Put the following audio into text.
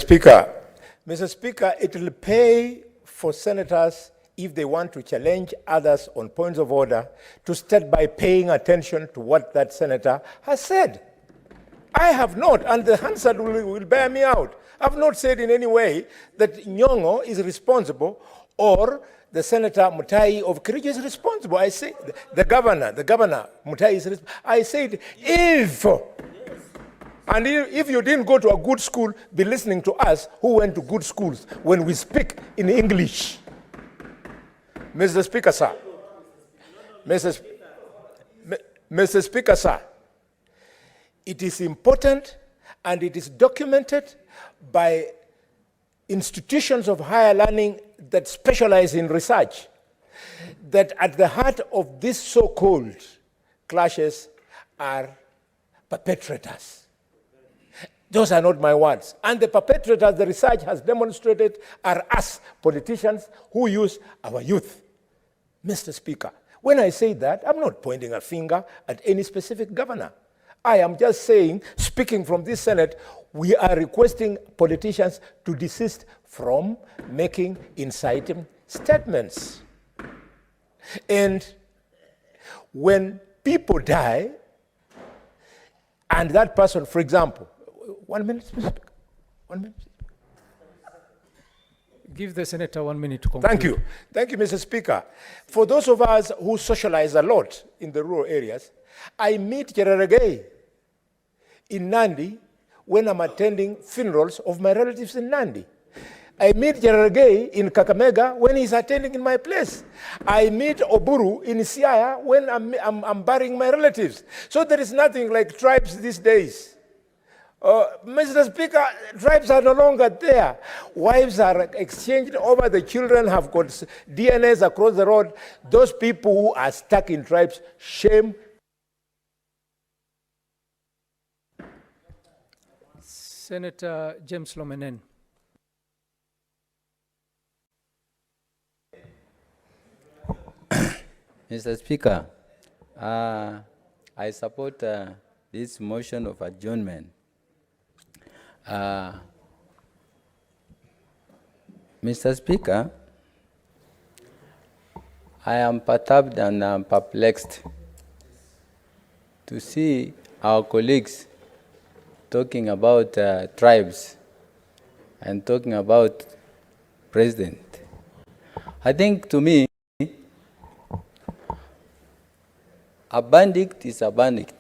Mr. Speaker, it will pay for senators, if they want to challenge others on points of order, to start by paying attention to what that senator has said. I have not, and the Hansard will bear me out. I've not said in any way that Nyong'o is responsible or the Senator Mutai of Kericho is responsible. I say the governor Mutai is responsible. I said if you didn't go to a good school, be listening to us who went to good schools when we speak in English. Mr. Speaker, sir. Mr. Speaker, sir. It is important and it is documented by institutions of higher learning that specialize in research that at the heart of these so-called clashes are perpetrators. Those are not my words. And the perpetrators, the research has demonstrated, are us, politicians, who use our youth. Mr. Speaker, when I say that, I'm not pointing a finger at any specific governor. I am just saying, speaking from this Senate, we are requesting politicians to desist from making inciting statements. And when people die, and that person, for example, 1 minute, Mr. Speaker. 1 minute. Give the senator 1 minute to conclude. Thank you. Thank you, Mr. Speaker. For those of us who socialize a lot in the rural areas, I meet Jeraregei in Nandi when I'm attending funerals of my relatives in Nandi. I meet Jeraregei in Kakamega when he's attending in my place. I meet Oburu in Siaya when I'm burying my relatives. So there is nothing like tribes these days. Mr. Speaker, tribes are no longer there. Wives are exchanged over the children, have got DNAs across the road. Those people who are stuck in tribes, shame. Senator James Lomenen. Mr. Speaker, I support this motion of adjournment. Mr. Speaker, I am perturbed and perplexed to see our colleagues talking about tribes and talking about president. I think, to me, a bandit is a bandit.